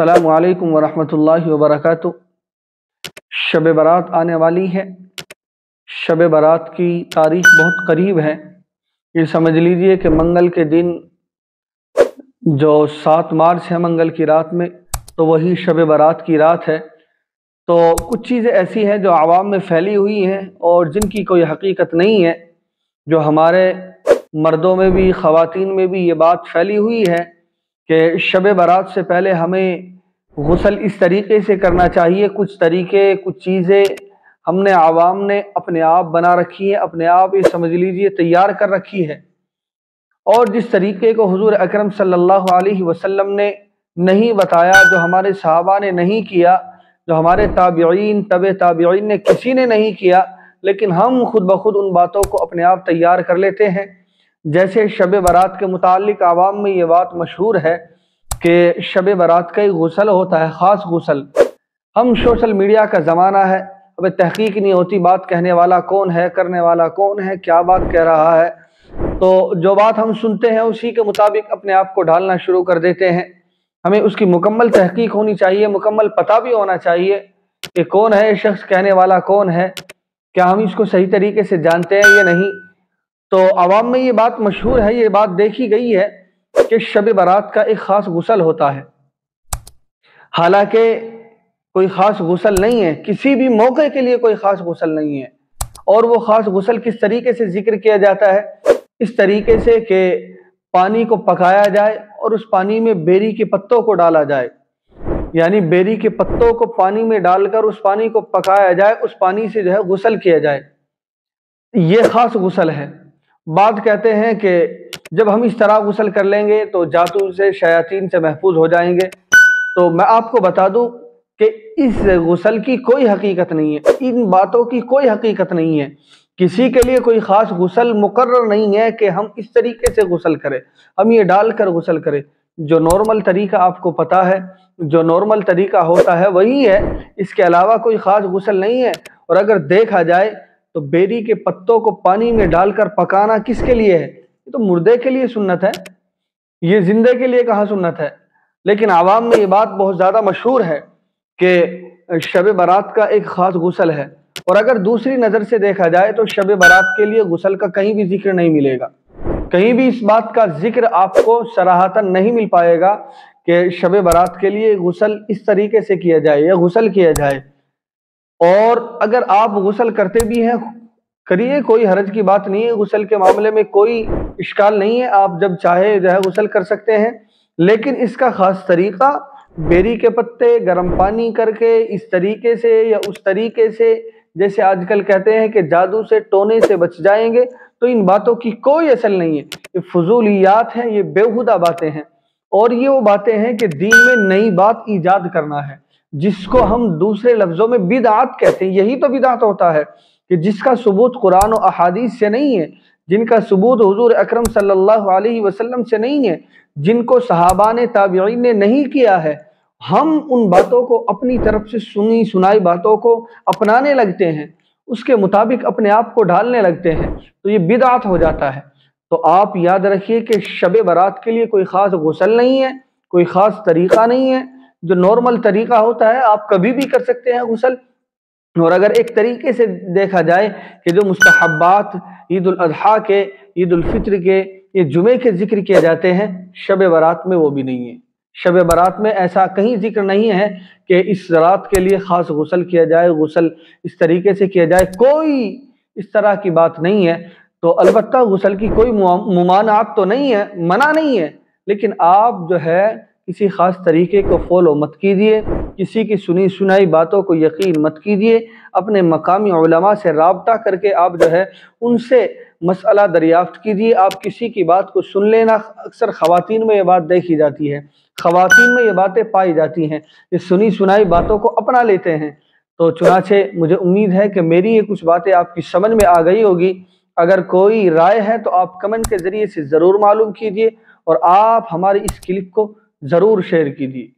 अस्सलामु अलैकुम वरहमतुल्लाहि वबरकातुह। शब बारात आने वाली है। शब बारात की तारीख बहुत करीब है। ये समझ लीजिए कि मंगल के दिन जो 7 मार्च है, मंगल की रात में, तो वही शब बारात की रात है। तो कुछ चीज़ें ऐसी हैं जो आवाम में फैली हुई हैं और जिनकी कोई हकीकत नहीं है। जो हमारे मर्दों में भी, ख़वातीन में भी ये बात फैली हुई है कि शब बारात से पहले हमें गुस्ल इस तरीके से करना चाहिए। कुछ तरीके, कुछ चीज़ें हमने आवाम ने अपने आप बना रखी है, अपने आप ये समझ लीजिए तैयार कर रखी है। और जिस तरीके को हुजूर अकरम सल्लल्लाहु अलैहि वसल्लम ने नहीं बताया, जो हमारे सहाबा ने नहीं किया, जो हमारे ताबिईन, तबे ताबिईन ने किसी ने नहीं किया, लेकिन हम खुद ब खुद उन बातों को अपने आप तैयार कर लेते हैं। जैसे शब बारात के मुतालिक आवाम में ये बात मशहूर है कि शब बारात का एक गुस्ल होता है, ख़ास गुस्ल। हम सोशल मीडिया का ज़माना है, अब तहकीक नहीं होती बात कहने वाला कौन है, करने वाला कौन है, क्या बात कह रहा है। तो जो बात हम सुनते हैं उसी के मुताबिक अपने आप को ढालना शुरू कर देते हैं। हमें उसकी मुकम्मल तहकीक होनी चाहिए, मुकम्मल पता भी होना चाहिए कि कौन है ये शख्स, कहने वाला कौन है, क्या हम इसको सही तरीके से जानते हैं या नहीं। तो आवाम में ये बात मशहूर है, ये बात देखी गई है कि शब बारात का एक ख़ास गुस्ल होता है। हालांकि कोई ख़ास गुस्ल नहीं है, किसी भी मौके के लिए कोई ख़ास गुस्ल नहीं है। और वो ख़ास गुस्ल किस तरीके से जिक्र किया जाता है, इस तरीके से कि पानी को पकाया जाए और उस पानी में बेरी के पत्तों को डाला जाए, यानी बेरी के पत्तों को पानी में डालकर उस पानी को पकाया जाए, उस पानी से जो है गुस्ल किया जाए। ये ख़ास गुस्ल है। बात कहते हैं कि जब हम इस तरह गुस्ल कर लेंगे तो जादू से, शयातीन से महफूज हो जाएंगे। तो मैं आपको बता दूं कि इस गुस्ल की कोई हकीकत नहीं है, इन बातों की कोई हकीकत नहीं है। किसी के लिए कोई ख़ास गुस्ल मुकर्रर नहीं है कि हम इस तरीके से गुस्ल करें, हम ये डाल कर गुस्ल करें। जो नॉर्मल तरीका आपको पता है, जो नॉर्मल तरीका होता है वही है, इसके अलावा कोई ख़ास गुस्ल नहीं है। और अगर देखा जाए तो बेरी के पत्तों को पानी में डालकर पकाना किसके लिए है? ये तो मुर्दे के लिए सुन्नत है, ये जिंदे के लिए कहाँ सुन्नत है। लेकिन आवाम में ये बात बहुत ज़्यादा मशहूर है कि शब बारात का एक ख़ास गुस्ल है। और अगर दूसरी नज़र से देखा जाए तो शब बारात के लिए गुस्ल का कहीं भी जिक्र नहीं मिलेगा, कहीं भी इस बात का जिक्र आपको सराहतन नहीं मिल पाएगा कि शब बारात के लिए गुस्ल इस तरीके से किया जाए या गुस्ल किया जाए। और अगर आप गुस्ल करते भी हैं, करिए, कोई हरज की बात नहीं है, गुस्ल के मामले में कोई इश्काल नहीं है, आप जब चाहे जो है गुस्ल कर सकते हैं। लेकिन इसका ख़ास तरीका बेरी के पत्ते गर्म पानी करके इस तरीके से या उस तरीके से, जैसे आजकल कहते हैं कि जादू से, टोने से बच जाएंगे, तो इन बातों की कोई असल नहीं है। ये फजूलियात हैं, ये बेहुदा बातें हैं। और ये वो बातें हैं कि दीन में नई बात ईजाद करना है, जिसको हम दूसरे लफ्ज़ों में बिदअत कहते हैं। यही तो बिदअत होता है कि जिसका सबूत कुरान और अहादीस से नहीं है, जिनका सबूत हुजूर अकरम सल्लल्लाहु अलैहि वसल्लम से नहीं है, जिनको सहाबा ने, ताबिईन ने नहीं किया है, हम उन बातों को अपनी तरफ से सुनी सुनाई बातों को अपनाने लगते हैं, उसके मुताबिक अपने आप को ढालने लगते हैं, तो ये बिदअत हो जाता है। तो आप याद रखिए कि शब बारात के लिए कोई ख़ास गुस्ल नहीं है, कोई ख़ास तरीक़ा नहीं है। जो नॉर्मल तरीका होता है आप कभी भी कर सकते हैं गुस्ल। और अगर एक तरीके से देखा जाए कि जो मुस्तहब्बात ईद उल अज़हा के, ईद उल फित्र के, ये जुमे के जिक्र किए जाते हैं, शब बारात में वो भी नहीं है। शब बारात में ऐसा कहीं जिक्र नहीं है कि इस रात के लिए ख़ास गुस्ल किया जाए, गुस्ल इस तरीके से किया जाए, कोई इस तरह की बात नहीं है। तो अलबत्ता गुस्ल की कोई मुमानात तो नहीं है, मना नहीं है, लेकिन आप जो है किसी ख़ास तरीके को फॉलो मत कीजिए, किसी की सुनी सुनाई बातों को यकीन मत कीजिए। अपने मकामी उलमा से राब्ता करके आप जो है उनसे मसला दरियाफ्त कीजिए। आप किसी की बात को सुन लेना, अक्सर ख़वातीन में ये बात देखी जाती है, ख़वातीन में ये बातें पाई जाती हैं, ये सुनी सुनाई बातों को अपना लेते हैं। तो चुनाचे मुझे उम्मीद है कि मेरी ये कुछ बातें आपकी समझ में आ गई होगी। अगर कोई राय है तो आप कमेंट के ज़रिए से ज़रूर मालूम कीजिए और आप हमारी इस क्लिप को ज़रूर शेयर कीजिए।